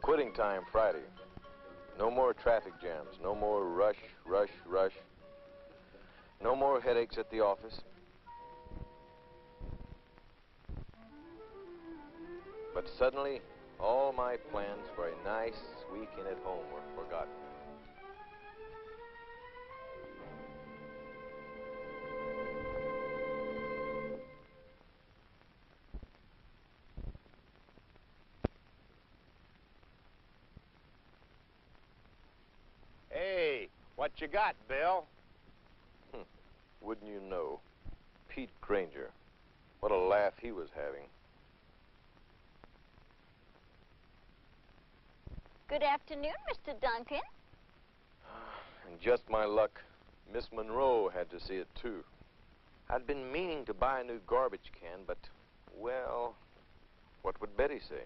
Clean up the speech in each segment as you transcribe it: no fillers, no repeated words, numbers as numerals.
Quitting time Friday. No more traffic jams. No more rush, rush, rush. No more headaches at the office. But suddenly, all my plans for a nice weekend at home were forgotten. Hey, what you got, Bill? Wouldn't you know? Pete Granger. What a laugh he was having. Good afternoon, Mr. Duncan. And just my luck, Miss Monroe had to see it, too. I'd been meaning to buy a new garbage can, but, well, what would Betty say?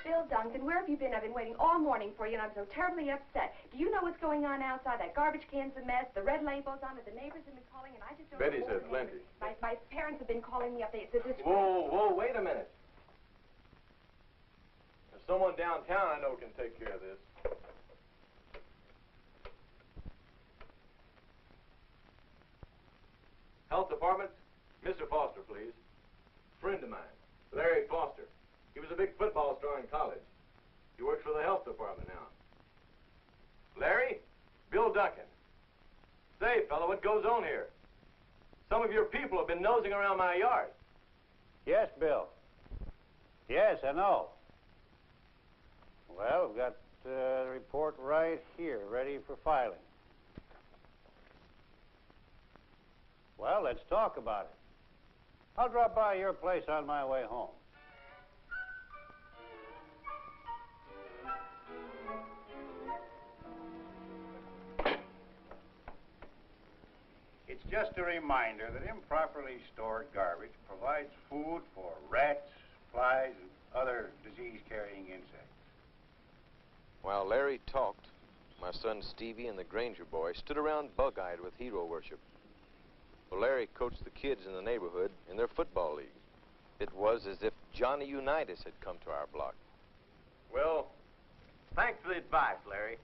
Bill, Duncan, where have you been? I've been waiting all morning for you, and I'm so terribly upset. Do you know what's going on outside? That garbage can's a mess. The red label's on it. The neighbors have been calling, and I just don't Betty know. said plenty. My parents have been calling me up. It's a disgrace. Whoa, wait a minute. There's someone downtown I know can take care of this. Health Department, Mr. Foster, please. Friend of mine, Larry Foster. He was a big football star in college. He works for the Health Department now. Larry? Bill Duncan. Say, fella, what goes on here? Some of your people have been nosing around my yard. Yes, Bill. Yes, I know. Well, we've got the report right here, ready for filing. Well, let's talk about it. I'll drop by your place on my way home. It's just a reminder that improperly stored garbage provides food for rats, flies, and other disease-carrying insects. While Larry talked, my son Stevie and the Granger boy stood around bug-eyed with hero worship. Well, Larry coached the kids in the neighborhood in their football league. It was as if Johnny Unitas had come to our block. Well, thanks for the advice, Larry.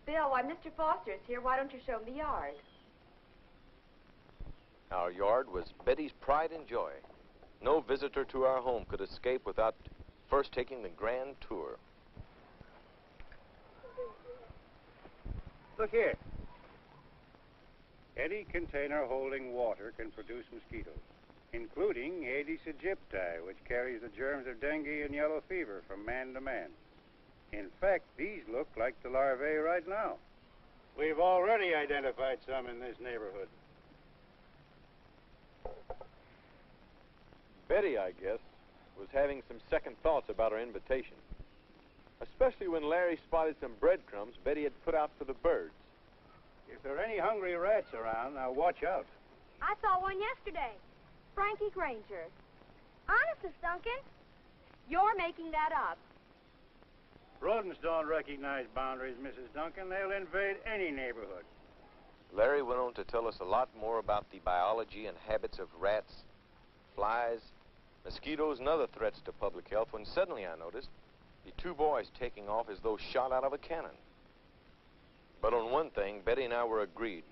Bill, why, Mr. Foster's here. Why don't you show him the yard? Our yard was Betty's pride and joy. No visitor to our home could escape without first taking the grand tour. Look here. Any container holding water can produce mosquitoes, including Aedes aegypti, which carries the germs of dengue and yellow fever from man to man. In fact, these look like the larvae right now. We've already identified some in this neighborhood. Betty, I guess, was having some second thoughts about our invitation. Especially when Larry spotted some breadcrumbs Betty had put out for the birds. If there are any hungry rats around, now watch out. I saw one yesterday. Frankie Granger. Honest, Miss Duncan. You're making that up. Rodents don't recognize boundaries, Mrs. Duncan. They'll invade any neighborhood. Larry went on to tell us a lot more about the biology and habits of rats, flies, mosquitoes, and other threats to public health when suddenly I noticed the two boys taking off as though shot out of a cannon. But on one thing, Betty and I were agreed.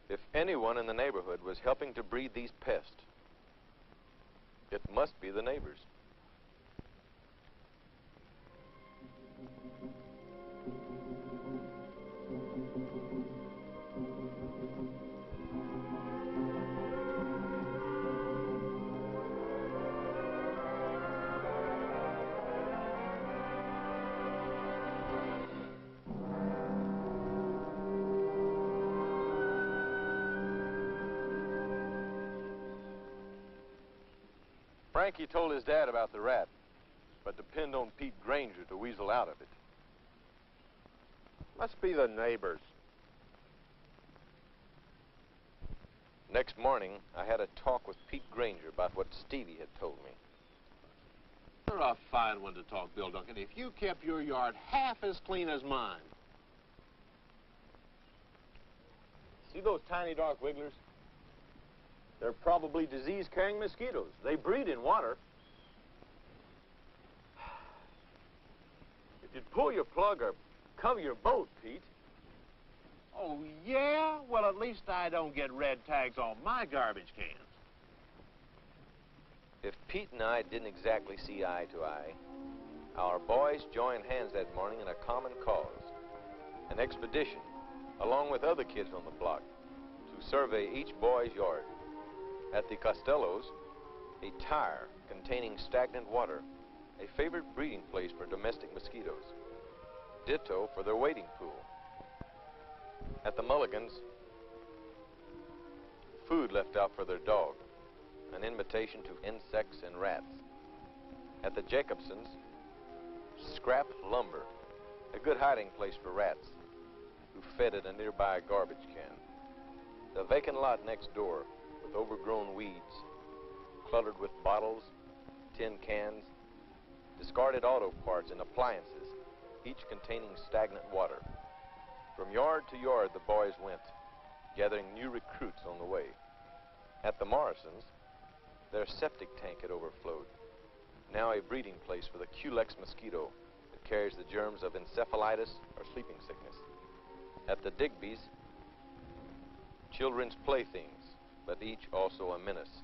If anyone in the neighborhood was helping to breed these pests, it must be the neighbors. Frankie told his dad about the rat, but depend on Pete Granger to weasel out of it. Must be the neighbors. Next morning, I had a talk with Pete Granger about what Stevie had told me. You're a fine one to talk, Bill Duncan. If you kept your yard half as clean as mine. See those tiny dark wigglers? They're probably disease-carrying mosquitoes. They breed in water. If you'd pull your plug or cover your boat, Pete. Oh, yeah? Well, at least I don't get red tags on my garbage cans. If Pete and I didn't exactly see eye to eye, our boys joined hands that morning in a common cause, an expedition, along with other kids on the block, to survey each boy's yard. At the Costellos, a tire containing stagnant water, a favorite breeding place for domestic mosquitoes. Ditto for their wading pool. At the Mulligans, food left out for their dog, an invitation to insects and rats. At the Jacobsons, scrap lumber, a good hiding place for rats who fed at a nearby garbage can. The vacant lot next door with overgrown weeds, cluttered with bottles, tin cans, discarded auto parts and appliances, each containing stagnant water. From yard to yard the boys went, gathering new recruits on the way. At the Morrisons, their septic tank had overflowed, now a breeding place for the Culex mosquito that carries the germs of encephalitis or sleeping sickness. At the Digby's, children's playthings, but each also a menace,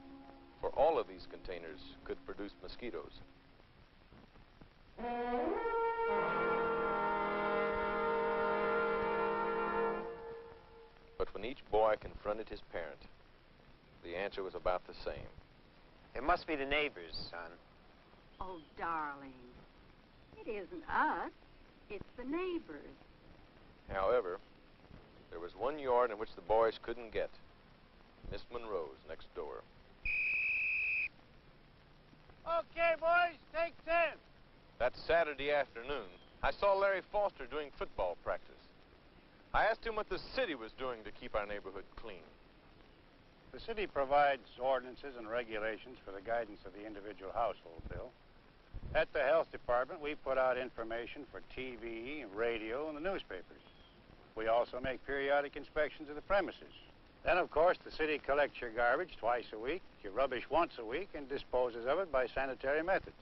for all of these containers could produce mosquitoes. But when each boy confronted his parent, the answer was about the same. It must be the neighbors, son. Oh, darling, it isn't us. It's the neighbors. However, there was one yard in which the boys couldn't get. Miss Monroe's next door. Okay, boys, take 10. That Saturday afternoon, I saw Larry Foster doing football practice. I asked him what the city was doing to keep our neighborhood clean. The city provides ordinances and regulations for the guidance of the individual household, Bill. At the health department, we put out information for TV, radio, and the newspapers. We also make periodic inspections of the premises. Then, of course, the city collects your garbage twice a week, your rubbish once a week, and disposes of it by sanitary methods.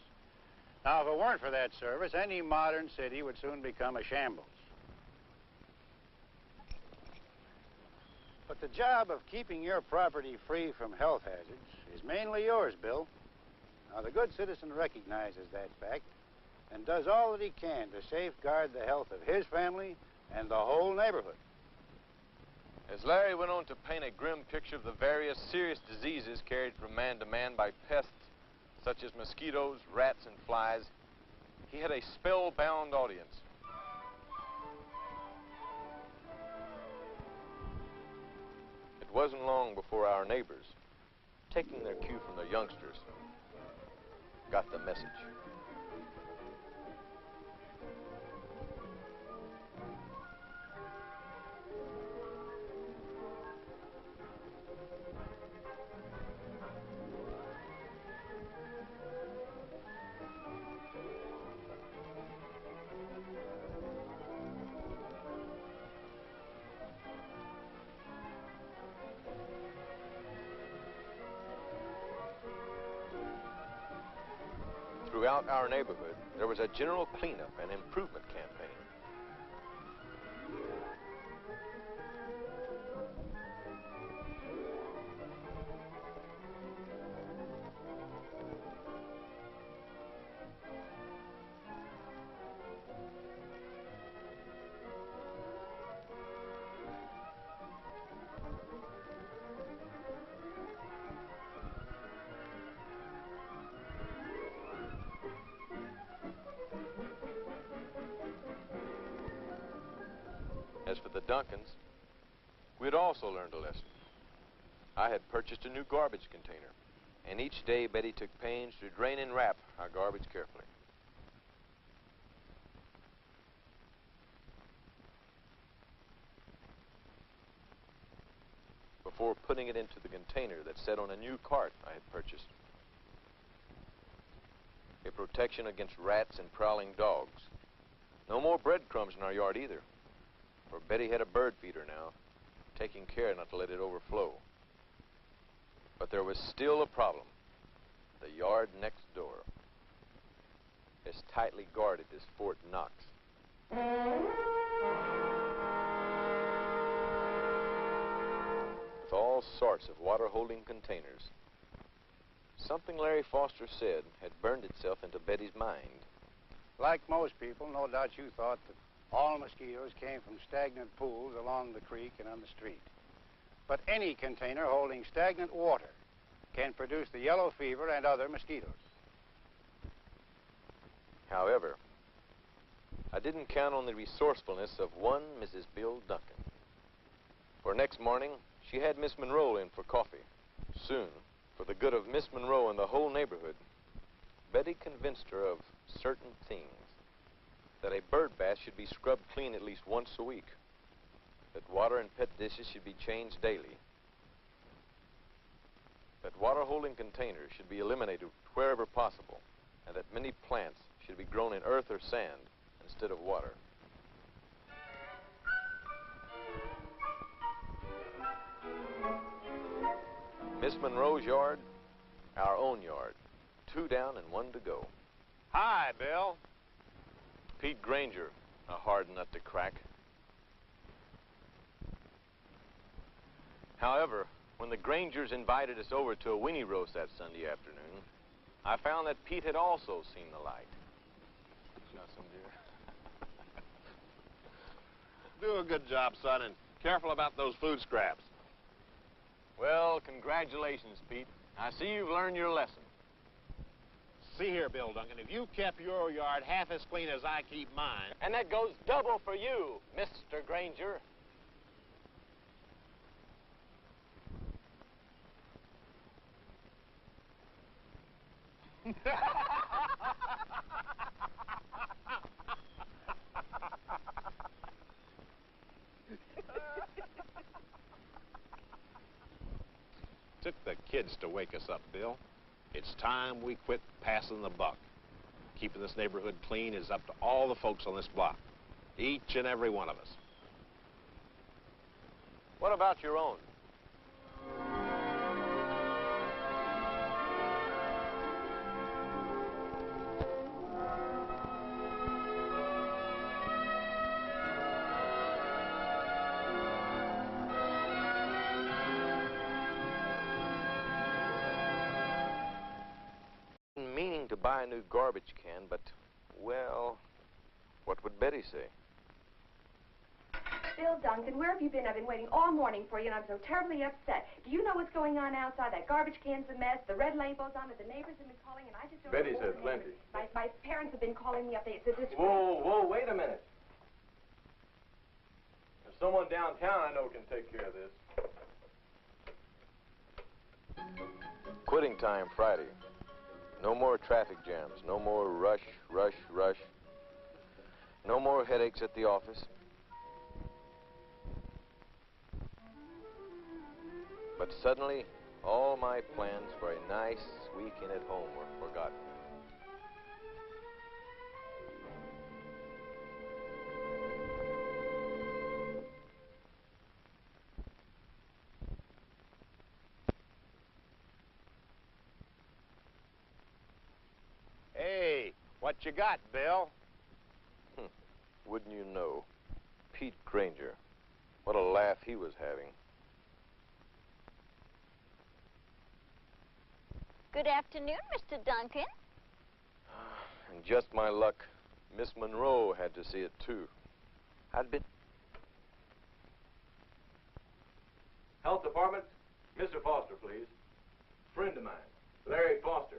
Now, if it weren't for that service, any modern city would soon become a shambles. But the job of keeping your property free from health hazards is mainly yours, Bill. Now, the good citizen recognizes that fact and does all that he can to safeguard the health of his family and the whole neighborhood. As Larry went on to paint a grim picture of the various serious diseases carried from man to man by pests such as mosquitoes, rats, and flies, he had a spellbound audience. It wasn't long before our neighbors, taking their cue from their youngsters, got the message. Throughout our neighborhood, there was a general cleanup and improvement campaign. As for the Duncans, we had also learned a lesson. I had purchased a new garbage container, and each day Betty took pains to drain and wrap our garbage carefully. Before putting it into the container that sat on a new cart I had purchased. A protection against rats and prowling dogs. No more breadcrumbs in our yard either, for Betty had a bird feeder now, taking care not to let it overflow. But there was still a problem. The yard next door. As tightly guarded as Fort Knox. With all sorts of water-holding containers. Something Larry Foster said had burned itself into Betty's mind. Like most people, no doubt you thought that all mosquitoes came from stagnant pools along the creek and on the street. But any container holding stagnant water can produce the yellow fever and other mosquitoes. However, I didn't count on the resourcefulness of one Mrs. Bill Duncan. For next morning, she had Miss Monroe in for coffee. Soon, for the good of Miss Monroe and the whole neighborhood, Betty convinced her of certain things. That a bird bath should be scrubbed clean at least once a week. That water and pet dishes should be changed daily. That water-holding containers should be eliminated wherever possible, and that many plants should be grown in earth or sand instead of water. Miss Monroe's yard, our own yard. 2 down and 1 to go. Hi, Bill. Pete Granger, a hard nut to crack. However, when the Grangers invited us over to a weenie roast that Sunday afternoon, I found that Pete had also seen the light. Got some, dear? Do a good job, son, and careful about those food scraps. Well, congratulations, Pete. I see you've learned your lesson. See here, Bill Duncan, if you kept your yard half as clean as I keep mine... And that goes double for you, Mr. Granger. Took the kids to wake us up, Bill. It's time we quit passing the buck. Keeping this neighborhood clean is up to all the folks on this block. Each and every one of us. What about your own? Meaning to buy a new garbage can, but, well, what would Betty say? Bill Duncan, where have you been? I've been waiting all morning for you, and I'm so terribly upset. Do you know what's going on outside? That garbage can's a mess. The red label's on it. The neighbors have been calling, and I just don't Betty know. said plenty. My parents have been calling me up. Whoa, wait a minute. There's someone downtown I know can take care of this. Quitting time Friday. No more traffic jams. No more rush. No more headaches at the office. But suddenly, all my plans for a nice weekend at home were forgotten. Hey, what you got, Bill? Wouldn't you know? Pete Granger. What a laugh he was having. Good afternoon, Mr. Duncan. And just my luck, Miss Monroe had to see it, too. I'd been... Health Department, Mr. Foster, please. Friend of mine, Larry Foster.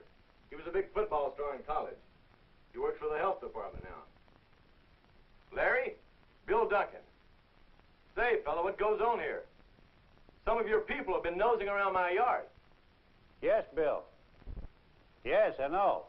He was a big football star in college. He works for the Health Department now. Larry, Bill Duncan. Say, fella, what goes on here? Some of your people have been nosing around my yard. Yes, Bill. Yes, I know.